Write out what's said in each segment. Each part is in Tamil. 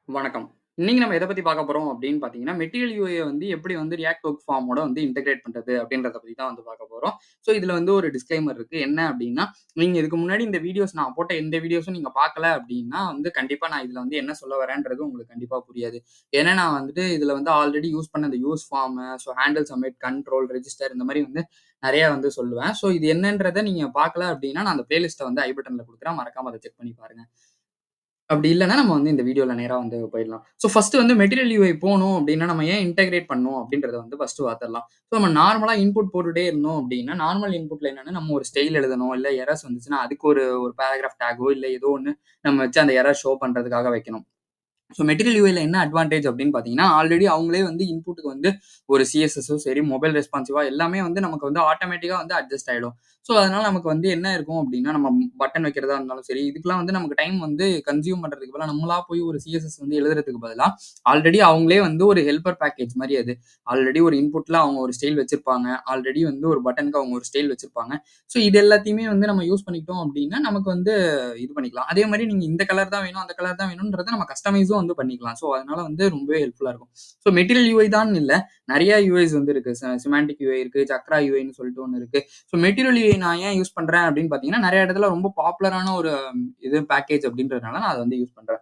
வணக்கம். இன்னைக்கு நம்ம எத பத்தி பார்க்க போறோம் அப்படின்னு பார்த்தீங்கன்னா, மெட்டீரியல் யூஐ வந்து எப்படி வந்து ரியாக்ட் ஒர்க் ஃபார்மோட வந்து இன்டகிரேட் பண்றது அப்படின்றத பத்தி தான் வந்து பார்க்க போறோம். ஸோ இதுல வந்து ஒரு டிஸ்க்ளைமர் இருக்கு. என்ன அப்படின்னா, நீங்க இதுக்கு முன்னாடி இந்த வீடியோஸ் நான் போட்ட எந்த வீடியோஸும் நீங்க பார்க்கல அப்படின்னா வந்து கண்டிப்பா நான் இதுல வந்து என்ன சொல்ல வரேன்றது உங்களுக்கு கண்டிப்பா புரியாது. ஏன்னா நான் வந்துட்டு இதுல வந்து ஆல்ரெடி யூஸ் பண்ண இந்த use form, handle submit, control, register இந்த மாரி வந்து நெறைய வந்து சொல்லுவேன். ஸோ இது என்னன்றத நீங்க பார்க்கல அப்படின்னா, நான் அந்த பிளேலிஸ்ட்ட வந்து ஐ பட்டன்ல குடுக்குறேன். மறக்காம அத செக் பண்ணி பாருங்க. அப்படி இல்லன்னா, நம்ம வந்து இந்த வீடியோல நேரா வந்து போயிடலாம். ஸோ ஃபர்ஸ்ட் வந்து மெட்டீரியல் யூஐ போணும் அப்படின்னா, நம்ம ஏன் இன்டகிரேட் பண்ணணும் அப்படின்றத வந்து ஃபர்ஸ்ட் பாத்துரலாம். ஸோ நம்ம நார்மலா இன்புட் போட்டுட்டே இருந்தோம் அப்படின்னா, நார்மல் இன்புட்ல என்னன்னா, நம்ம ஒரு ஸ்டைல் எழுதணும். இல்ல எரர்ஸ் வந்துச்சுன்னா, அதுக்கு ஒரு ஒரு பேராகிராஃப் டேக்கோ இல்ல ஏதோ ஒண்ணு நம்ம வச்சு அந்த எரர் ஷோ பண்றதுக்காக வைக்கணும். ஸோ மெட்டீரியல் யூஐல என்ன அட்வான்டேஜ் அப்படின்னு பார்த்தீங்கன்னா, ஆல்ரெடி அவங்களே வந்து இன்புட்க்கு வந்து ஒரு சிஎஸ்எஸும் சரி, மொபைல் ரெஸ்பான்சிவா எல்லாமே வந்து நமக்கு வந்து ஆட்டோமேட்டிக்கா வந்து அட்ஜஸ்ட் ஆயிடும். ஸோ அதனால நமக்கு வந்து என்ன இருக்கும் அப்படின்னா, நம்ம பட்டன் வைக்கிறதா இருந்தாலும் சரி, இதுக்கெல்லாம் வந்து நமக்கு டைம் வந்து கன்சியூம் பண்றதுக்கு பதிலா, நம்மளா போய் ஒரு சிஎஸ்எஸ் வந்து எழுதுறதுக்கு பதிலா, ஆல்ரெடி அவங்களே வந்து ஒரு ஹெல்ப்பர் பேக்கேஜ் மாரி அது. ஆல்ரெடி ஒரு இன்புட்ல அவங்க ஒரு ஸ்டைல் வச்சிருப்பாங்க. ஆல்ரெடி வந்து ஒரு பட்டனுக்கு அவங்க ஒரு ஸ்டைல் வச்சிருப்பாங்க. ஸோ இது எல்லாத்தையுமே வந்து நம்ம யூஸ் பண்ணிக்கிட்டோம் அப்படின்னா, நமக்கு வந்து இது பண்ணிக்கலாம். அதே மாரி நீங்க இந்த கலர் தான் வேணும், அந்த கலர் தான் வேணும்ன்றத நம்ம கஸ்டமைஸும் வந்து பண்ணிக்கலாம். ஸோ அதனால வந்து ரொம்பவே ஹெல்ப்ஃபுல்லா இருக்கும். ஸோ மெட்டீரியல் யூஐ தான் இல்ல. நெறைய யூஐஸ் வந்து இருக்கு. சிமான்டிக் யூஐ இருக்கு. சக்ரா யூஐன்னு சொல்லிட்டு ஒண்ணு இருக்கு. ஸோ மெட்டீரியல் யூஐ நான் ஏன் யூஸ் பண்றேன் அப்படின்னு பார்த்தீங்கன்னா, நெறைய இடத்துல ரொம்ப பாப்புலரான ஒரு இது பேக்கேஜ் அப்படின்றதுனால நான் அத வந்து யூஸ் பண்றேன்.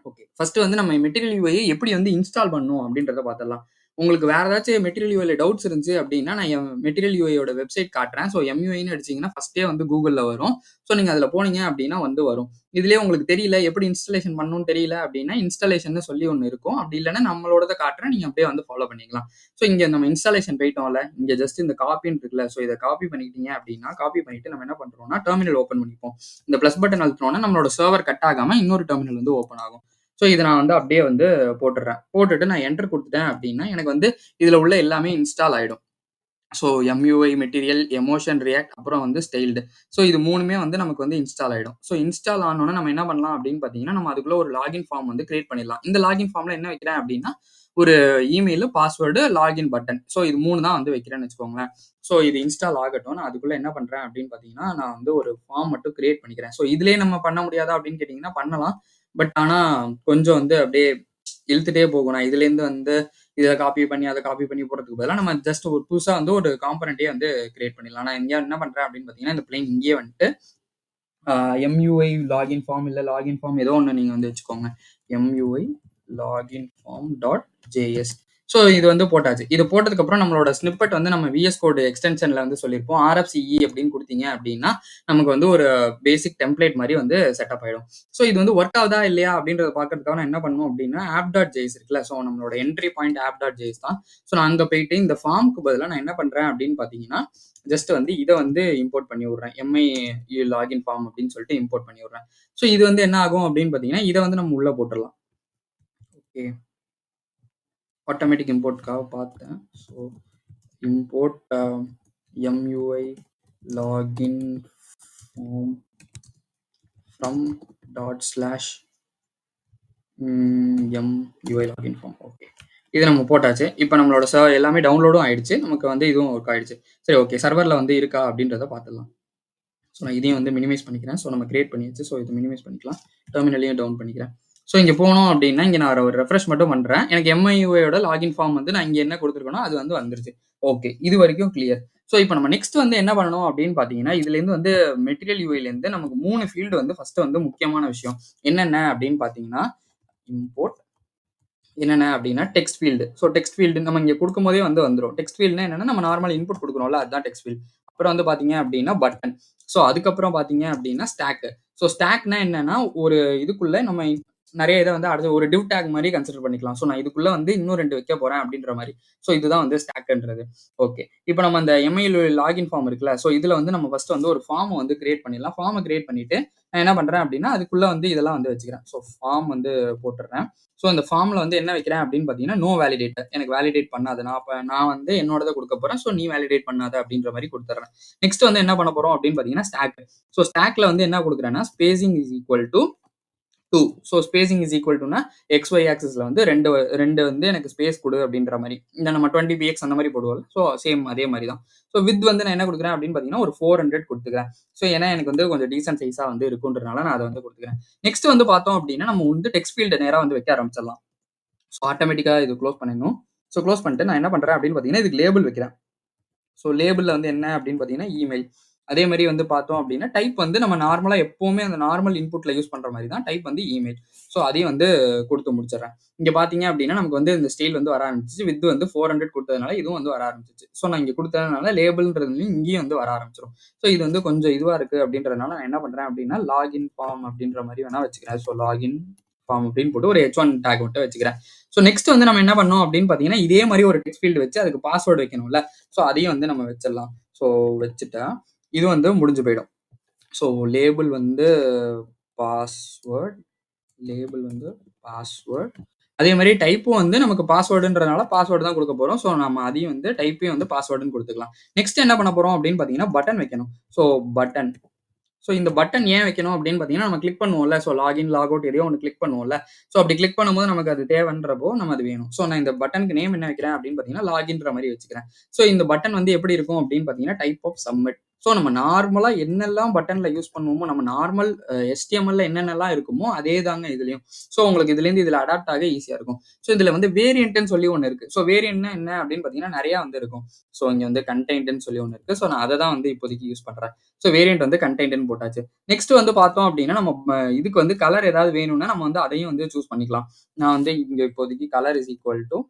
ஓகே. ஃபர்ஸ்ட் வந்து நம்ம மெட்டீரியல் யூஐ எப்படி வந்து இன்ஸ்டால் பண்ணணும் அப்படின்றத பார்த்துடலாம். உங்களுக்கு வேற ஏதாச்சும் மெட்டீரியல் யூஐல டவுட்ஸ் இருந்துச்சு அப்படின்னா, நான் என் மெட்டீரியல் யூஐயோட வெப்சைட் காட்டுறேன். ஸோ எம்யூஐன்னு அடிச்சீங்கன்னா ஃபர்ஸ்ட்டே வந்து கூகுள்ல வரும். ஸோ நீங்க அதுல போனீங்க அப்படின்னா வந்து வரும். இதுலயே உங்களுக்கு தெரியல எப்படி இன்ஸ்டாலேஷன் பண்ணணும்னு தெரியல அப்படின்னா, இன்ஸ்டாலேஷன்னு சொல்லி ஒண்ணு இருக்கும். அப்படி இல்லன்னா நம்மளோடத காட்டுறேன். நீங்க அப்படியே வந்து ஃபாலோ பண்ணிக்கலாம். ஸோ இங்க நம்ம இன்ஸ்டாலேஷன் போயிட்டோம்ல. இங்க ஜஸ்ட் இந்த காப்பின்னு இருக்குல்ல. ஸோ இத காப்பி பண்ணிக்கிட்டீங்க அப்படின்னா, காப்பி பண்ணிட்டு நம்ம என்ன பண்றோம்னா, டெர்மினல் ஓப்பன் பண்ணிப்போம். இந்த பிளஸ் பட்டன் அழுத்துனோம்னா நம்மளோட சர்வர் கட் ஆகாம இன்னொரு டெர்மினல் வந்து ஓப்பன் ஆகும். ஸோ இத நான் வந்து அப்படியே வந்து போட்டுடுறேன். போட்டுட்டு நான் என்டர் குடுத்துட்டேன் அப்படின்னா, எனக்கு வந்து இதுல உள்ள எல்லாமே இன்ஸ்டால் ஆயிடும். So MIUI material, emotion react அப்புறம் வந்து ஸ்டைல்டு. ஸோ இது 3மே வந்து நமக்கு வந்து இன்ஸ்டால் ஆயிடும். ஸோ இன்ஸ்டால் ஆனோனே நம்ம என்ன பண்ணலாம் அப்படின்னு பார்த்தீங்கன்னா, நம்ம அதுக்குள்ள ஒரு லாகின் ஃபார்ம் வந்து கிரியேட் பண்ணிடலாம். இந்த லாகின் ஃபார்ம்ல என்ன வைக்கிறேன் அப்படின்னா, ஒரு email, password, login button. So இது 3 தான் வந்து வைக்கிறேன்னு வச்சுக்கோங்களேன். ஸோ இது இன்ஸ்டால் ஆகட்டும். நான் அதுக்குள்ள என்ன பண்றேன் அப்படின்னு பார்த்தீங்கன்னா, நான் வந்து ஒரு ஃபார்ம் மட்டும் கிரியேட் பண்ணிக்கிறேன். ஸோ இதுலயே நம்ம பண்ண முடியாதா அப்படின்னு கேட்டீங்கன்னா பண்ணலாம். பட் ஆனா கொஞ்சம் வந்து அப்படியே இழுத்துட்டே போகும். நான் இதுலேருந்து வந்து இத காப்பி பண்ணி, அத காப்பி பண்ணி போடுறதுக்கு பதிலா, நம்ம ஜஸ்ட் ஒரு புதுசா வந்து ஒரு காம்போனன்ட்டே வந்து கிரியேட் பண்ணிடலாம். நான் இங்க என்ன பண்றேன் அப்படின்னு பார்த்தீங்கன்னா, இந்த பிளெயின் இங்கேயே வந்துட்டு எம்யூஐ லாகின் ஃபார்ம் இல்ல லாகின் ஃபார்ம் ஏதோ ஒண்ணு நீங்க வந்து வச்சுக்கோங்க. MUI login form dot JS. So இது வந்து போட்டாச்சு. இது போட்டதுக்கப்புறம் நம்மளோட ஸ்னிப்பெட் வந்து நம்ம விஎஸ் கோட் எக்ஸ்டென்ஷன்ல வந்து சொல்லியிருப்போம். ஆர்எஃப்சிஇ அப்படின்னு குடுத்தீங்க அப்படின்னா, நமக்கு வந்து ஒரு பேசிக் டெம்ப்ளேட் மாரி வந்து செட்டப் ஆயிடும். ஸோ இது வந்து ஒர்க் ஆகுதா இல்லையா அப்படின்றத பார்க்கறதுக்காக நான் என்ன பண்ணணும் அப்படின்னா, ஆப் டாட் ஜேஎஸ் இருக்குல்ல. ஸோ நம்மளோட entry point of dot JS தான். ஸோ நான் அங்க போயிட்டு இந்த ஃபார்ம்க்கு பதிலா நான் என்ன பண்றேன் அப்படின்னு பார்த்தீங்கன்னா, ஜஸ்ட் வந்து இத வந்து இம்போர்ட் பண்ணி விடுறேன். லாகின் ஃபார்ம் அப்படின்னு சொல்லிட்டு இம்போர்ட் பண்ணி விடுறேன். ஸோ இது வந்து என்ன ஆகும் அப்படின்னு பார்த்தீங்கன்னா, இத வந்து நம்ம உள்ள போட்டுறலாம். ஓகே. ஆட்டோமேட்டிக் இம்போர்ட்காக பார்த்தேன். So import MUI login form from dot slash MUI login form. Okay. இது நம்ம போட்டாச்சு. இப்ப நம்மளோட எல்லாமே டவுன்லோடும் ஆயிடுச்சு. நமக்கு வந்து இதுவும் ஒர்க் ஆயிடுச்சு. சரி ஓகே. சர்வர்ல வந்து இருக்கா அப்படின்றத பார்த்துடலாம். ஸோ நான் இதையும் வந்து மினிமைஸ் பண்ணிக்கிறேன். ஸோ நம்ம கிரியேட் பண்ணியாச்சு. ஸோ இத மினிமைஸ் பண்ணிக்கலாம். டெர்மினலையும் டவுன் பண்ணிக்கிறேன். ஸோ இங்க போனோம் அப்படின்னா, இங்க நான் ஒரு ரெஃப்ரெஷ் மட்டும் பண்றேன். எனக்கு எம்ஐயூஐயோட லாகின் ஃபார்ம் வந்து நான் இங்க என்ன குடுத்துருக்கேனோ, அது வந்து வந்துருச்சு. ஓகே. இது வரைக்கும் கிளியர். ஸோ இப்ப நம்ம நெக்ஸ்ட் வந்து என்ன பண்ணணும் அப்படின்னு பார்த்தீங்கன்னா, இதுலேருந்து வந்து மெட்டீரியல் யூஐலேருந்து நமக்கு 3 ஃபீல்டு வந்து ஃபர்ஸ்ட் வந்து முக்கியமான விஷயம். என்னென்ன அப்படின்னு பார்த்தீங்கன்னா, இம்போர்ட் என்னென்ன அப்படின்னா text field. So text field நம்ம இங்க குடுக்கும்போதே வந்து வந்துரும். டெக்ஸ்ட் ஃபீல்டுனா என்னன்னா, நம்ம நார்மல் இன்புட் குடுக்குறோம்ல, அதுதான் டெக்ஸ்ட் ஃபீல்ட். அப்புறம் வந்து பார்த்தீங்க அப்படின்னா பட்டன். ஸோ அதுக்கப்புறம் பார்த்தீங்க அப்படின்னா ஸ்டாக். ஸோ ஸ்டாக்னா என்னன்னா, ஒரு இதுக்குள்ள நம்ம நெறைய இத வந்து அடுத்து ஒரு டிவ் டாக் மாரி கன்சிடர் பண்ணிக்கலாம். ஸோ நான் இதுக்குள்ள வந்து இன்னும் 2 வைக்க போறேன் அப்படின்ற மாரி. ஸோ இதுதான் வந்து ஸ்டாக்ன்றது. ஓகே. இப்ப நம்ம அந்த எம்ஐஎல் லாகின் ஃபார்ம் இருக்குல்ல, ஸோ இதுல வந்து நம்ம ஃபர்ஸ்ட் வந்து ஒரு ஃபார்ம் வந்து கிரியேட் பண்ணிடலாம். ஃபார்ம கிரியேட் பண்ணிட்டு, நான் என்ன பண்றேன் அப்படின்னா, அதுக்குள்ள வந்து இதெல்லாம் வந்து வச்சுக்கிறேன். ஸோ ஃபார்ம் வந்து போட்டுறேன். ஸோ இந்த ஃபார்ம்ல வந்து என்ன வைக்கிறேன் அப்படின்னு பார்த்தீங்கன்னா, நோ வேலிடேட்டர். எனக்கு வேலிடேட் பண்ணாத. நான் வந்து என்னோடத குடுக்க போறேன். ஸோ நீ வேலிடேட் பண்ணாத அப்படின்ற மாரி குடுத்துடுறேன். நெக்ஸ்ட் வந்து என்ன பண்ண போறோம் அப்படின்னு பார்த்தீங்கன்னா, ஸ்டாக். ஸோ ஸ்டாக்ல வந்து என்ன குடுக்குறேன்னா, spacing is equal to 2. So spacing is equal டுனா XY ஆக்சிஸ்ல வந்து ரெண்டு வந்து எனக்கு ஸ்பேஸ் கொடு அப்படின்ற மாதிரி. இந்த நம்ம 20px அந்த மாதிரி போடுவோம். ஸோ சேம் அதே மாதிரி தான். ஸோ வித் வந்து நான் என்ன கொடுக்குறேன் அப்படின்னு பார்த்தீங்கன்னா ஒரு 400 கொடுத்துக்கிறேன். ஸோ ஏன்னா எனக்கு வந்து கொஞ்சம் டீசென்ட் சைஸா வந்து இருக்குன்றனால நான் அதை வந்து கொடுத்துக்கிறேன். நெக்ஸ்ட் வந்து பார்த்தோம் அப்படின்னா நம்ம வந்து டெக்ஸ்ட் ஃபீல்டு நேராக வந்து வைக்க ஆரம்பிச்சிடலாம். ஸோ ஆட்டோமேட்டிக்காக இது க்ளோஸ் பண்ணிடணும். ஸோ க்ளோஸ் பண்ணிட்டு நான் என்ன பண்ணுறேன் அப்படின்னு பார்த்தீங்கன்னா இதுக்கு லேபிள் வைக்கிறேன். ஸோ லேபிளில் வந்து என்ன அப்படின்னு பார்த்தீங்கன்னா இமெயில். அதே மாதிரி வந்து பார்த்தோம் அப்படின்னா டைப் வந்து நம்ம நார்மலாக எப்போவுமே அந்த நார்மல் இன்புட்டில் யூஸ் பண்ணுற மாதிரி தான் டைப் வந்து இமெயில். ஸோ அதையும் வந்து கொடுத்து முடிச்சிடறேன். இங்கே பார்த்தீங்க அப்படின்னா நமக்கு வந்து இந்த ஸ்டைல் வந்து வர ஆரம்பிச்சிச்சு. வித் வந்து 400 கொடுத்ததுனால இதுவும் வந்து வர ஆரம்பிச்சிச்சு. ஸோ நான் இங்கே கொடுத்ததுனால லேபிள்ன்றதுலையும் இங்கேயும் வந்து வர ஆரம்பிச்சிடும். ஸோ இது வந்து கொஞ்சம் இதுவாக இருக்குது அப்படின்றதுனால நான் என்ன பண்ணுறேன் அப்படின்னா லாகின் ஃபார்ம் அப்படின்ற மாதிரி வேணால் வச்சுக்கிறேன். ஸோ லாகின் ஃபார்ம் அப்படின்னு போட்டு ஒரு H1 டேக் மட்டும் வச்சுக்கிறேன். ஸோ நெக்ஸ்ட் வந்து நம்ம என்ன பண்ணோம் அப்படின்னு பார்த்தீங்கன்னா இதே மாதிரி ஒரு டெக்ஸ்ட் ஃபீல்டு வச்சு அதுக்கு பாஸ்வேர்டு வைக்கணும்ல. ஸோ அதையும் வந்து நம்ம வச்சிடலாம். ஸோ வச்சுட்டா இது வந்து முடிஞ்சு போயிடும். ஸோ லேபிள் வந்து பாஸ்வேர்ட், லேபிள் வந்து பாஸ்வேர்ட். அதே மாதிரி டைப்பும் வந்து நமக்கு பாஸ்வேர்டுன்றதுனால பாஸ்வேர்டு தான் கொடுக்க போகிறோம். ஸோ நம்ம அதையும் வந்து டைப்பையும் வந்து பாஸ்வேர்டுன்னு கொடுத்துக்கலாம். நெக்ஸ்ட் என்ன பண்ண போகிறோம் அப்படின்னு பார்த்தீங்கன்னா பட்டன் வைக்கணும். So button. ஸோ இந்த பட்டன் ஏன் வைக்கணும் அப்படின்னு பார்த்தீங்கன்னா நம்ம கிளிக் பண்ணுவோம்ல. ஸோ லாகின் லாக் அவுட் எதையோ ஒன்று கிளிக் பண்ணுவோம்ல. ஸோ அப்படி கிளிக் பண்ணும்போது நமக்கு அது தேவைன்றப்போ நம்ம அது வேணும். ஸோ நான் இந்த பட்டனுக்கு நேம் என்ன வைக்கிறேன் அப்படின்னு பார்த்தீங்கன்னா லாகின்ற மாதிரி வச்சுக்கிறேன். ஸோ இந்த பட்டன் வந்து எப்படி இருக்கும் அப்படின்னு பார்த்தீங்கன்னா டைப் ஆஃப் சப்மிட். ஸோ நம்ம நார்மலாக என்னெல்லாம் பட்டனில் யூஸ் பண்ணுவோமோ நம்ம நார்மல் HTML என்னென்னலாம் இருக்குமோ அதே தாங்க இதுலையும். ஸோ உங்களுக்கு இதுலேருந்து இதில் அடாப்ட் ஆக ஈஸியாக இருக்கும். ஸோ இதில் வந்து வேரியன்ட்னு சொல்லி ஒன்று இருக்குது. ஸோ வேரியன்ட்னா என்ன அப்படின்னு பார்த்தீங்கன்னா நிறையா வந்து இருக்கும். ஸோ இங்கே வந்து கண்டெய்ன்ட்னு சொல்லி ஒன்று இருக்குது. ஸோ நான் அதை தான் வந்து இப்போதைக்கு யூஸ் பண்ணுறேன். ஸோ வேரியன்ட் வந்து கண்டெய்ன்ட்னு போட்டாச்சு. நெக்ஸ்ட் வந்து பார்த்தோம் அப்படின்னா நம்ம இதுக்கு வந்து கலர் ஏதாவது வேணும்னா நம்ம வந்து அதையும் வந்து சூஸ் பண்ணிக்கலாம். நான் வந்து இங்கே இப்போதைக்கு colour is equal to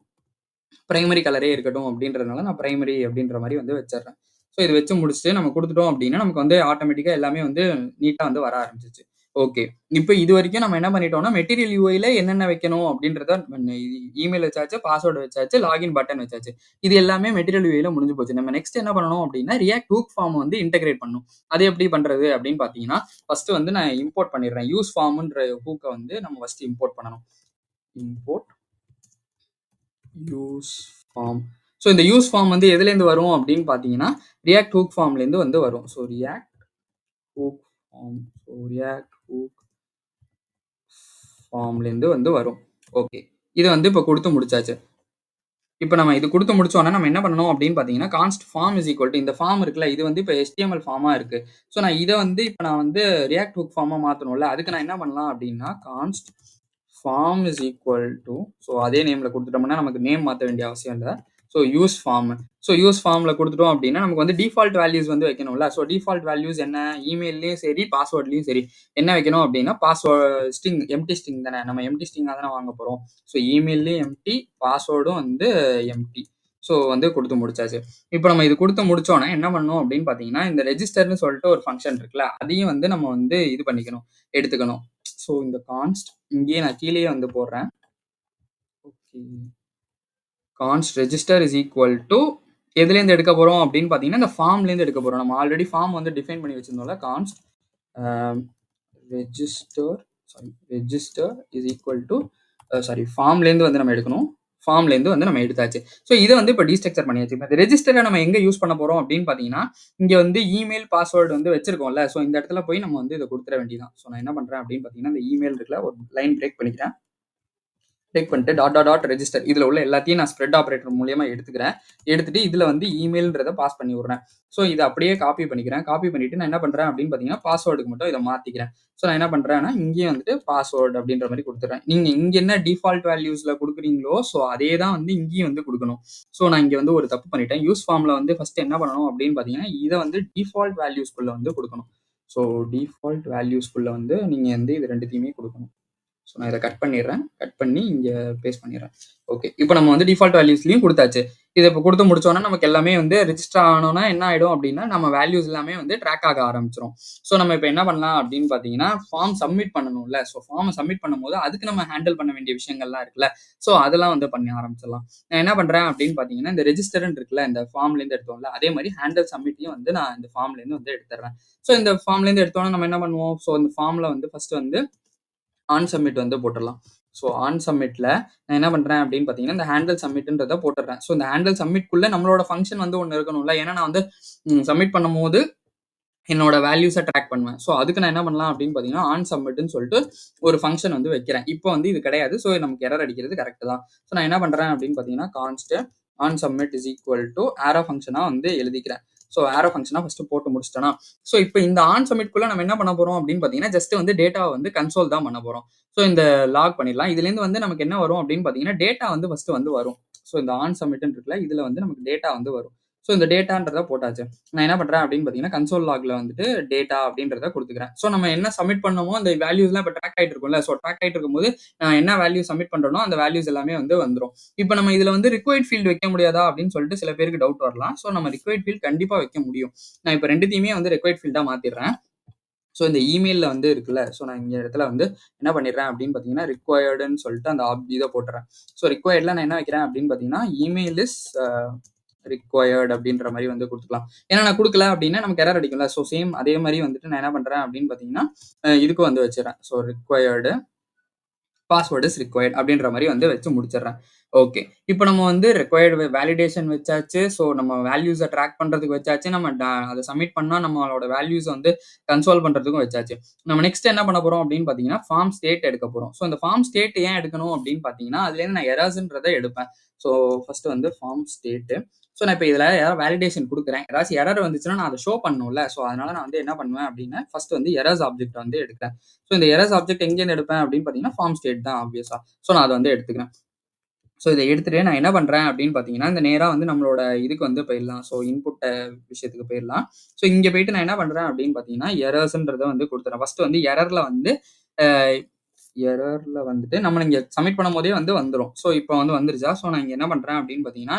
primary கலரே இருக்கட்டும் அப்படின்றதுனால நான் பிரைமரி அப்படின்ற மாதிரி வந்து வச்சிடுறேன். ஸோ இது வச்சு முடிச்சுட்டு நம்ம கொடுத்துட்டோம் அப்படின்னா நமக்கு வந்து ஆட்டோமேட்டிக்காக எல்லாமே வந்து நீட்டாக வந்து வர ஆரம்பிச்சிச்சு. ஓகே. இப்போ இது வரைக்கும் நம்ம என்ன பண்ணிட்டோம்னா மெட்டீரியல் யூஐல என்னென்ன வைக்கணும் அப்படின்றத இமெயில் வச்சாச்சு, பாஸ்வேர்டு வச்சாச்சு, லாகின் பட்டன் வச்சாச்சு. இது எல்லாமே மெட்டீரியல் யூஐல முடிஞ்சு போச்சு. நம்ம நெக்ஸ்ட் என்ன பண்ணணும் அப்படின்னா ரியாக்ட் ஹூக் ஃபார்ம் வந்து இன்டெகிரேட் பண்ணணும். அது எப்படி பண்றது அப்படின்னு பார்த்தீங்கன்னா ஃபர்ஸ்ட் வந்து நான் இம்போர்ட் பண்ணிடுறேன். யூஸ் ஃபார்ம்ன்ற ஹூக்கை வந்து நம்ம ஃபர்ஸ்ட் இம்போர்ட் பண்ணணும். Import use form. ஸோ இந்த யூஸ் ஃபார்ம் வந்து எதுலேருந்து வரும் அப்படின்னு பார்த்தீங்கன்னா ரியாக்ட் ஹூக் ஃபார்ம்லேருந்து வந்து வரும். So React hook form. So React hook ஃபார்ம்லேருந்து வந்து வரும். ஓகே. இது வந்து இப்போ கொடுத்து முடிச்சாச்சு. இப்போ நம்ம இது கொடுத்து முடிச்சோன்னா நம்ம என்ன பண்ணணும் அப்படின்னு பார்த்தீங்கன்னா கான்ஸ்ட் ஃபார்ம் இஸ் ஈக்குவல் டு இந்த ஃபார்ம் இருக்குல்ல இது வந்து இப்போ HTML ஃபார்மாக இருக்குது. ஸோ நான் இதை வந்து இப்போ நான் வந்து ரியாக்ட் ஹூக் ஃபார்மாக மாற்றணும்ல அதுக்கு நான் என்ன பண்ணலாம் அப்படின்னா const form is equal to so அதே நேமில் கொடுத்துட்டோம்னா நமக்கு நேம் மாற்ற வேண்டிய அவசியம் இல்லை. So use form. So use ஃபார்மில் கொடுத்துட்டோம் அப்படின்னா நமக்கு வந்து டிஃபால்ட் வேல்யூஸ் வந்து வைக்கணும்ல. ஸோ டிஃபால்ட் வேல்யூஸ் என்ன இமெயிலையும் சரி பாஸ்வேர்ட்லையும் சரி என்ன வைக்கணும் அப்படின்னா பாஸ்வேர்ட் ஸ்ட்ரிங் எம்டி ஸ்ட்ரிங் தானே நம்ம எம்டி ஸ்ட்ரிங்காக தானே வாங்க போகிறோம். ஸோ இமெயிலையும் எம்டி பாஸ்வேர்டும் வந்து எம்டி. ஸோ வந்து கொடுத்து முடிச்சாச்சு. இப்போ நம்ம இது கொடுத்து முடிச்சோன்னா என்ன பண்ணணும் அப்படின்னு பார்த்தீங்கன்னா இந்த ரெஜிஸ்டர்னு சொல்லிட்டு ஒரு ஃபங்க்ஷன் இருக்குல்ல அதையும் வந்து நம்ம வந்து இது பண்ணிக்கணும் எடுத்துக்கணும். ஸோ இந்த கான்ஸ்ட் இங்கேயே நான் கீழேயே வந்து போடுறேன். Okay. கான்ஸ்ட் register is equal to எதுலேருந்து எடுக்க போகிறோம் அப்படின்னு பார்த்தீங்கன்னா இந்த ஃபார்ம்லேருந்து எடுக்க போகிறோம். நம்ம ஆல்ரெடி ஃபார்ம் வந்து டிஃபைன் பண்ணி வச்சிருந்தோம்ல கான்ஸ்ட் ரெஜிஸ்டர் இஸ் ஈக்குவல் டு ஃபார்ம்லேருந்து வந்து நம்ம எடுக்கணும். ஃபார்ம்லேருந்து வந்து நம்ம எடுத்தாச்சு. ஸோ இதை வந்து இப்போ டீஸ்ட்ரக்சர் பண்ணியாச்சு. இப்போ இந்த ரெஜிஸ்டரை நம்ம எங்கே யூஸ் பண்ண போகிறோம் அப்படின்னு பார்த்தீங்கன்னா இங்கே வந்து இமெயில் பாஸ்வேர்டு வந்து வச்சிருக்கோம்ல. ஸோ இந்த இடத்துல போய் நம்ம வந்து இதை கொடுத்துட வேண்டியதான். ஸோ நான் என்ன பண்ணுறேன் அப்படின்னு பார்த்தீங்கன்னா இந்த இமெயில் இருக்குல்ல ஒரு லைன் பிரேக் பண்ணிக்கிறேன். டேக் பண்ணிட்டு டாட் ரெஜிஸ்டர் இதில் உள்ள எல்லாத்தையும் நான் ஸ்ப்ரெட் ஆப்ரேட்டர் மூலியமா எடுத்துட்டு இதில் வந்து இமெயில்ன்றதை பாஸ் பண்ணி விட்றேன். ஸோ இதை அப்படியே காப்பி பண்ணிக்கிறேன். காப்பி பண்ணிட்டு நான் என்ன பண்ணுறேன் அப்படின்னு பார்த்தீங்கன்னா பாஸ்வேர்டுக்கு மட்டும் இதை மாற்றிக்கிறேன். ஸோ நான் என்ன பண்ணுறேன்னா இங்கேயும் வந்துட்டு பாஸ்வேர்டு அப்படின்ற மாதிரி கொடுத்துட்றேன். நீங்கள் இங்கே என்ன டிஃபால்ட் வேல்யூஸில் கொடுக்குறீங்களோ ஸோ அதே தான் வந்து இங்கேயும் வந்து கொடுக்கணும். ஸோ நான் இங்கே வந்து ஒரு தப்பு பண்ணிட்டேன். யூஸ் ஃபார்மில் வந்து ஃபஸ்ட்டு என்ன பண்ணணும் அப்படின்னு பார்த்தீங்கன்னா இதை வந்து டிஃபால்ட் வேல்யூஸ்குள்ளே வந்து கொடுக்கணும். ஸோ டிஃபால்ட் வேல்யூஸ்குள்ளே வந்து நீங்கள் வந்து இது ரெண்டுத்தையுமே கொடுக்கணும். ஸோ நான் இதை கட் பண்ணிடுறேன். கட் பண்ணி இங்கே பேஸ்ட் பண்ணிடுறேன். ஓகே. இப்போ நம்ம வந்து டிஃபால்ட் வேல்யூஸ்லையும் கொடுத்தாச்சு. இதை இப்போ கொடுத்து முடிச்சோன்னா நமக்கு எல்லாமே வந்து ரெஜிஸ்டர் ஆனோன்னா என்ன ஆகிடும் அப்படின்னா நம்ம வேல்யூஸ் எல்லாமே வந்து ட்ராக் ஆக ஆரம்பிச்சிடும். ஸோ நம்ம இப்போ என்ன பண்ணலாம் அப்படின்னு பார்த்தீங்கன்னா ஃபார்ம் சப்மிட் பண்ணணும்ல. ஸோ ஃபார்மை சப்மிட் பண்ணும்போது அதுக்கு நம்ம ஹேண்டில் பண்ண வேண்டிய விஷயங்கள்லாம் இருக்குல்ல. ஸோ அதெல்லாம் வந்து பண்ணி ஆரம்பிச்சிடலாம். நான் என்ன பண்ணுறேன் அப்படின்னு பார்த்தீங்கன்னா இந்த ரெஜிஸ்டர்ன்னு இருக்குல்ல இந்த ஃபார்ம்லேருந்து எடுத்தோம்ல அதே மாதிரி ஹேண்டில் சப்மிட்டையும் வந்து நான் இந்த ஃபார்ம்லேருந்து வந்து எடுத்துடுறேன். ஸோ இந்த ஃபார்ம்லேருந்து எடுத்தோன்னா நம்ம என்ன பண்ணுவோம் ஸோ இந்த ஃபார்மில் வந்து ஃபஸ்ட்டு வந்து ஆன் சப்மிட் வந்து போட்டுடலாம். ஸோ ஆன் சப்மிட்ல நான் என்ன பண்ணுறேன் அப்படின்னு பார்த்தீங்கன்னா இந்த ஹேண்டில் சப்மிட்ன்றதை போட்டுடுறேன். ஸோ இந்த ஹேண்டில் சப்மிட்குள்ளே நம்மளோட ஃபங்க்ஷன் வந்து ஒன்று இருக்கணும்ல. ஏன்னா நான் வந்து சப்மிட் பண்ணும்போது என்னோட வேல்யூஸை ட்ராக் பண்ணுவேன். ஸோ அதுக்கு நான் என்ன பண்ணலாம் அப்படின்னு பார்த்தீங்கன்னா, ஆன் சப்மிட்ன்னு சொல்லிட்டு ஒரு ஃபங்ஷன் வந்து வைக்கிறேன். இப்போ வந்து இது கிடையாது. ஸோ நமக்கு எரர் அடிக்கிறது கரெக்ட் தான். ஸோ நான் என்ன பண்றேன் அப்படின்னு பார்த்தீங்கன்னா, const on submit is equal to arrow ஃபங்ஷனா வந்து எழுதிக்கிறேன். ஸோ ஆரோ ஃபங்ஷனா ஃபர்ஸ்ட் போட்டு முடிச்சிட்டேனா, ஸோ இப்போ இந்த ஆன் சப்மிட்குள்ள நம்ம என்ன பண்ண போறோம் அப்படின்னு பார்த்தீங்கன்னா, ஜஸ்ட் வந்து டேட்டாவை வந்து கன்சோல் தான் பண்ண போறோம். ஸோ இந்த லாக் பண்ணிடலாம். இதுலேருந்து வந்து நமக்கு என்ன வரும் அப்படின்னு பார்த்தீங்கன்னா, டேட்டா வந்து ஃபர்ஸ்ட் வந்து வரும். ஸோ இந்த ஆன் சப்மிட்ன்னு இருக்குல்ல, இதுல வந்து நமக்கு டேட்டா வந்து வரும். ஸோ இந்த டேட்டான்றத போட்டாச்சு. நான் என்ன பண்றேன் அப்படின்னு பார்த்தீங்கன்னா, கன்சோல் லாக்ல வந்துட்டு டேட்டா அப்படின்றத குடுத்துக்கிறேன். ஸோ நம்ம என்ன சப்மிட் பண்ணோமோ அந்த வேல்யூஸ்லாம் இப்போ ட்ராக் ஆயிட்டு இருக்கும்ல. ஸோ ட்ராக் ஆயிட்டு இருக்கும்போது நான் என்ன வேல்யூ சப்மிட் பண்றேனோ அந்த வேல்யூஸ் எல்லாமே வந்து வந்துரும். இப்போ நம்ம இதுல வந்து ரிக்வயர்ட் ஃபீல்ட் வைக்க முடியாதா அப்படின்னு சொல்லிட்டு சில பேருக்கு டவுட் வரலாம். ஸோ நம்ம ரிக்வயர்ட் ஃபீல்ட் கண்டிப்பா வைக்க முடியும். நான் இப்போ 2த்தையுமே வந்து ரிக்வயர்ட் ஃபீல்டா மாத்திடுறேன். ஸோ இந்த இமெயில்ல வந்து இருக்குல்ல, ஸோ நான் இங்க இடத்துல வந்து என்ன பண்ணிடுறேன் அப்படின்னு பார்த்தீங்கன்னா, ரிக்வயர்டுன்னு சொல்லிட்டு அந்த இத போட்டுறேன். ஸோ ரிக்வயர்ட்ல நான் என்ன வைக்கிறேன் அப்படின்னு பார்த்தீங்கன்னா, இமெயில் இஸ் ரிக்வயர்ட் அப்படின்ற மாதிரி வந்து கொடுத்துக்கலாம். ஏன்னா நான் கொடுக்கல அப்படின்னா நமக்கு எரர் அடிக்கும்ல. ஸோ சேம் அதே மாதிரி வந்துட்டு நான் என்ன பண்றேன் அப்படின்னு பார்த்தீங்கன்னா, இதுக்கு வந்து வச்சிடறேன். So required password is required அப்படின்ற மாதிரி வந்து வச்சு முடிச்சிடுறேன். ஓகே. இப்போ நம்ம வந்து ரிக்வயர்டு வேலிடேஷன் வச்சாச்சு. ஸோ நம்ம வேல்யூஸை ட்ராக் பண்றதுக்கு வச்சாச்சு. நம்ம அதை சப்மிட் பண்ணா நம்மளோட வேல்யூஸை வந்து கன்சோல் பண்றதுக்கும் வச்சாச்சு. நம்ம நெக்ஸ்ட் என்ன பண்ண போறோம் அப்படின்னு பார்த்தீங்கன்னா, ஃபார்ம் ஸ்டேட் எடுக்க போறோம். ஸோ இந்த ஃபார்ம் ஸ்டேட் ஏன் எடுக்கணும் அப்படின்னு பார்த்தீங்கன்னா, அதுலேருந்து நான் எரர்ஸ்ன்றதை எடுப்பேன். ஸோ ஃபர்ஸ்ட் வந்து ஃபார்ம் ஸ்டேட். ஸோ நான் இப்போ இதில் யாராவது வேலிடேஷன் கொடுக்குறேன். ஏதாச்சும் எரர் வந்துச்சுன்னா நான் அதை ஷோ பண்ணணும்ல. ஸோ அதனால நான் வந்து என்ன பண்ணுவேன் அப்படின்னா, ஃபர்ஸ்ட் வந்து எரர்ஸ் ஆப்ஜெக்ட் வந்து எடுக்கிறேன். ஸோ இந்த எரர்ஸ் ஆப்ஜெக்ட் எங்கேருந்து எடுப்பேன் அப்படின்னு பார்த்தீங்கன்னா, ஃபார்ம் ஸ்டேட் தான் ஆப்வியஸா. ஸோ நான் அதை வந்து எடுத்துக்கிறேன். ஸோ இதை எடுத்துட்டு நான் என்ன பண்றேன் அப்படின்னு பார்த்தீங்கன்னா, இந்த நேரா வந்து நம்மளோட இதுக்கு வந்து போயிடலாம். ஸோ இன்புட் விஷயத்துக்கு போயிடலாம். ஸோ இங்க போயிட்டு நான் என்ன பண்றேன் அப்படின்னு பார்த்தீங்கன்னா, எரர்ஸ்ன்றத வந்து கொடுத்துறேன். ஃபர்ஸ்ட் வந்து எரர்ல வந்துட்டு நம்ம இங்க சப்மிட் பண்ணும்போதே வந்து வந்துரும். ஸோ இப்போ வந்து வந்துருச்சா? ஸோ நான் இங்க என்ன பண்றேன் அப்படின்னு பார்த்தீங்கன்னா,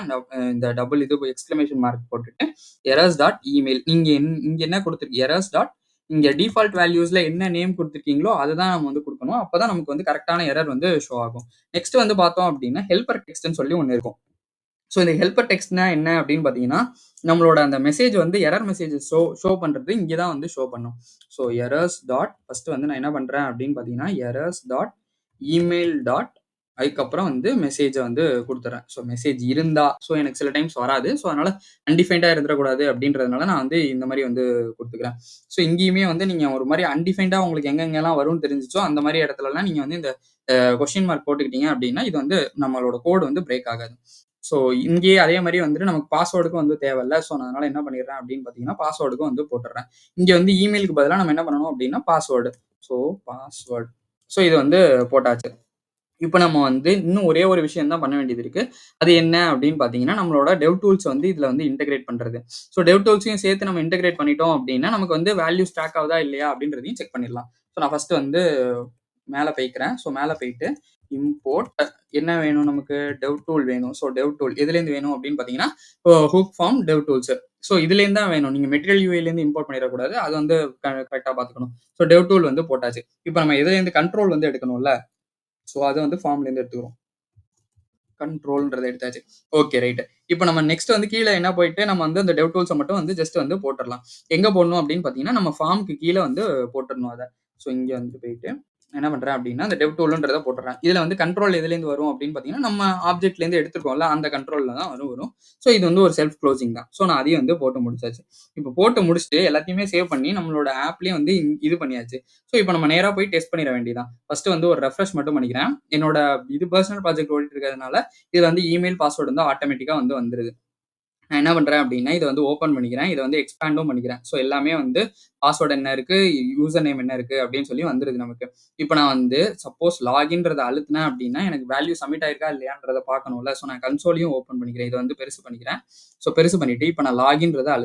இந்த டபுள் இது எக்ஸ்கிளமேஷன் மார்க் போட்டுட்டு எரர்ஸ் டாட் இமெயில் இங்க இங்க என்ன கொடுத்துருக்கு எரர்ஸ் டாட் இங்க டிஃபால்ட் வேல்யூஸ்ல என்ன நேம் கொடுத்துருக்கீங்களோ அதை தான் நம்ம வந்து கொடுக்கணும். அப்பதான் நமக்கு வந்து கரெக்டான எரர் வந்து ஷோ ஆகும். நெக்ஸ்ட் வந்து பார்த்தோம் அப்படின்னா ஹெல்பர் டெக்ஸ்ட்னு சொல்லி ஒன்று இருக்கும். ஸோ இந்த ஹெல்பர் டெக்ஸ்ட்னா என்ன அப்படின்னு பார்த்தீங்கன்னா, நம்மளோட அந்த மெசேஜ் வந்து எரர் மெசேஜ் ஷோ பண்றது இங்கே தான் வந்து ஷோ பண்ணும். ஸோ எரர்ஸ் டாட் ஃபர்ஸ்ட் வந்து நான் என்ன பண்றேன் அப்படின்னு பார்த்தீங்கன்னா, எரர்ஸ் டாட் இமெயில் டாட் அதுக்கப்புறம் வந்து மெசேஜை வந்து கொடுத்துறேன். ஸோ மெசேஜ் இருந்தா ஸோ எனக்கு சில டைம்ஸ் வராது. ஸோ அதனால அன்டிஃபைன்டா இருந்துடக்கூடாது அப்படின்றதுனால நான் வந்து இந்த மாதிரி வந்து கொடுத்துக்கிறேன். ஸோ இங்கேயுமே வந்து நீங்க ஒரு மாதிரி அன்டிஃபைன்டா உங்களுக்கு எங்கெங்கெல்லாம் வரும்னு தெரிஞ்சிச்சோ அந்த மாதிரி இடத்துலலாம் நீங்க வந்து இந்த கொஸ்டின் மார்க் போட்டுக்கிட்டீங்க அப்படின்னா இது வந்து நம்மளோட கோடு வந்து பிரேக் ஆகாது. ஸோ இங்கேயே அதே மாதிரி வந்துட்டு நமக்கு பாஸ்வேர்டுக்கும் வந்து தேவையில்ல. ஸோ நான் அதனால என்ன பண்ணிடுறேன் அப்படின்னு பார்த்தீங்கன்னா, பாஸ்வேர்டுக்கும் வந்து போட்டுடுறேன். இங்க வந்து இமெயிலுக்கு பதிலாக நம்ம என்ன பண்ணணும் அப்படின்னா பாஸ்வேர்டு. So password. ஸோ இது வந்து போட்டாச்சு. இப்போ நம்ம வந்து இன்னும் ஒரே ஒரு விஷயம் தான் பண்ண வேண்டியது இருக்கு. அது என்ன அப்படின்னு பார்த்தீங்கன்னா, நம்மளோட டெவ் டூல்ஸ் வந்து இதுல வந்து இன்டகிரேட் பண்றது. ஸோ டெவ் டூல்ஸையும் சேர்த்து நம்ம இன்டகிரேட் பண்ணிட்டோம் அப்படின்னா, நமக்கு வந்து வேல்யூஸ் ட்ராக் ஆகுதா இல்லையா அப்படின்றதையும் செக் பண்ணிடலாம். ஸோ நான் ஃபர்ஸ்ட் வந்து மேலே போய்க்கிறேன். ஸோ மேலே போயிட்டு இம்போர்ட் என்ன வேணும் நமக்கு டெவ் டூல் வேணும். ஸோ டெவ் டூல் எதுலேருந்து வேணும் அப்படின்னு பார்த்தீங்கன்னா, hook form dev tools. So இதுலேருந்து தான் வேணும். நீங்க மெட்டீரியல் யூஐலேருந்து இம்போர்ட் பண்ணிடக்கூடாது. அது வந்து கரெக்டாக பார்த்துக்கணும். ஸோ டெவ் டூல் வந்து போட்டாச்சு. இப்போ நம்ம எதுலேருந்து கண்ட்ரோல் வந்து எடுக்கணும்ல. ஸோ அதை வந்து ஃபார்ம்லேருந்து எடுத்துக்கிறோம். கண்ட்ரோல்ன்றத எடுத்தாச்சு. Okay right. இப்போ நம்ம நெக்ஸ்ட் வந்து கீழே என்ன போயிட்டு நம்ம வந்து அந்த டெவ் டூல்ஸை மட்டும் வந்து ஜஸ்ட் வந்து போட்டுடலாம். எங்க போடணும் அப்படின்னு பார்த்தீங்கன்னா, நம்ம ஃபார்முக்கு கீழே வந்து போட்டுடணும் அதை. ஸோ இங்கே வந்து போயிட்டு என்ன பண்றேன் அப்படின்னா, அந்த டெவ் டூல்ன்றத போட்டுறேன். இதுல வந்து கண்ட்ரோல் எதுலேருந்து வரும் அப்படின்னு பார்த்தீங்கன்னா, நம்ம ஆப்ஜெக்ட்லேருந்து எடுத்துருக்கோம்ல அந்த கண்ட்ரோல்ல தான் வரும். ஸோ இது வந்து ஒரு செல்ஃப் க்ளோசிங் தான். ஸோ நான் அதையும் வந்து போட்டு முடிச்சாச்சு. இப்போ போட்டு முடிச்சுட்டு எல்லாத்தையுமே சேவ் பண்ணி நம்மளோட ஆப்லயே வந்து இது பண்ணியாச்சு. ஸோ இப்போ நம்ம நேரா போய் டெஸ்ட் பண்ணிட வேண்டியதான். ஃபர்ஸ்ட் வந்து ஒரு ரெஃப்ரெஷ் மட்டும் பண்ணிக்கிறேன். என்னோட இது பர்சனல் ப்ராஜெக்ட் ஓடிட்டு இருக்கிறதுனால இதுல வந்து இமெயில் பாஸ்வேர்டு வந்து ஆட்டோமேட்டிக்கா வந்து வந்துருது. நான் என்ன பண்றேன் அப்படின்னா, இதை வந்து ஓப்பன் பண்ணிக்கிறேன். இதை வந்து எக்ஸ்பேண்டும் பண்ணிக்கிறேன். ஸோ எல்லாமே வந்து பாஸ்வேர்டு என்ன இருக்கு, யூசர் நேம் என்ன இருக்கு அப்படின்னு சொல்லி வந்துருது நமக்கு. இப்போ நான் வந்து சப்போஸ் லாகின்றத அழுத்தினேன் அப்படின்னா, எனக்கு வேல்யூ சப்மிட் ஆயிருக்கா இல்லையான்றத பார்க்கணும்ல. ஸோ நான் கன்சோலையும் ஓப்பன் பண்ணிக்கிறேன். இதை வந்து பெருசு பண்ணிக்கிறேன். ஸோ பெருசு பண்ணிட்டு இப்போ நான் லாகின்றத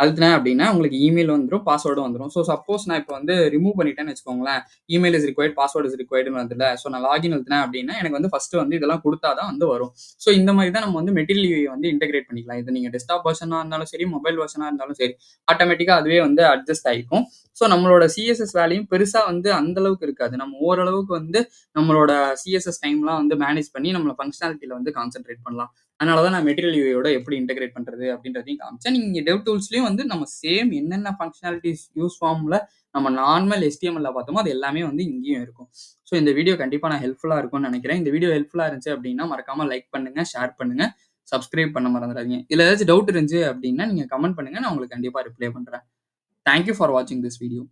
அழுத்தினேன் அப்படின்னா உங்களுக்கு இமெயில் வந்துடும், பாஸ்வேர்டும் வந்துடும். ஸோ சப்போஸ் நான் இப்போ வந்து ரிமூவ் பண்ணிட்டேன்னு வச்சுக்கோங்களேன், email is required, password is ரிக்வயர்டுன்னு வந்துல. ஸோ நான் லாகின் அழுத்தினேன் அப்படின்னா எனக்கு வந்து ஃபர்ஸ்ட் வந்து இதெல்லாம் கொடுத்தா தான் வந்து வரும். ஸோ இந்த மாதிரி தான் நம்ம வந்து மெட்டீரியல் யூஐ வந்து இன்டகிரேட் பண்ணிக்கலாம். இது நீங்க டெஸ்க்டாப் வெர்ஷனா இருந்தாலும் சரி, மொபைல் வெர்ஷனா இருந்தாலும் சரி, ஆட்டோமேட்டிக்கா அதுவே வந்து அட்ஜஸ்ட் ஆகிக்கும். ஸோ நம்மளோட சிஎஸ்எஸ் வேலையும் பெருசா வந்து அந்த அளவுக்கு இருக்காது. நம்ம ஓரளவுக்கு வந்து நம்மளோட சிஎஸ்எஸ் டைம்லாம் வந்து மேனேஜ் பண்ணி நம்மள ஃபங்க்ஷனாலிட்டியில வந்து கான்சென்ட்ரேட் பண்ணலாம். அதனால தான் நான் மெட்டீரியல் யூஐயோட எப்படி இன்டகிரேட் பண்றது அப்படின்றதையும் காமிச்சேன். நீங்க டெவ் டூல்ஸ்லயும் வந்து நம்ம சேம் என்னென்ன ஃபங்க்ஷனாலிட்டிஸ் யூஸ் ஃபார்ம்ல நம்ம நார்மல் HTML பார்த்தோமோ அது எல்லாமே வந்து இங்கேயும் இருக்கும். ஸோ இந்த வீடியோ கண்டிப்பா நான் ஹெல்ப்ஃபுல்லா இருக்கும்னு நினைக்கிறேன். இந்த வீடியோ ஹெல்ப்ஃபுல்லா இருந்துச்சு அப்படின்னா மறக்காம லைக் பண்ணுங்க, ஷேர் பண்ணுங்க, சப்ஸ்கிரைப் பண்ண மறந்துடாதீங்க. இதுல ஏதாச்சும் டவுட் இருந்துச்சு அப்படின்னா நீங்க கமெண்ட் பண்ணுங்க. நான் உங்களுக்கு கண்டிப்பா ரிப்ளை பண்றேன். தேங்க் யூ ஃபார் வாட்சிங் திஸ் வீடியோ.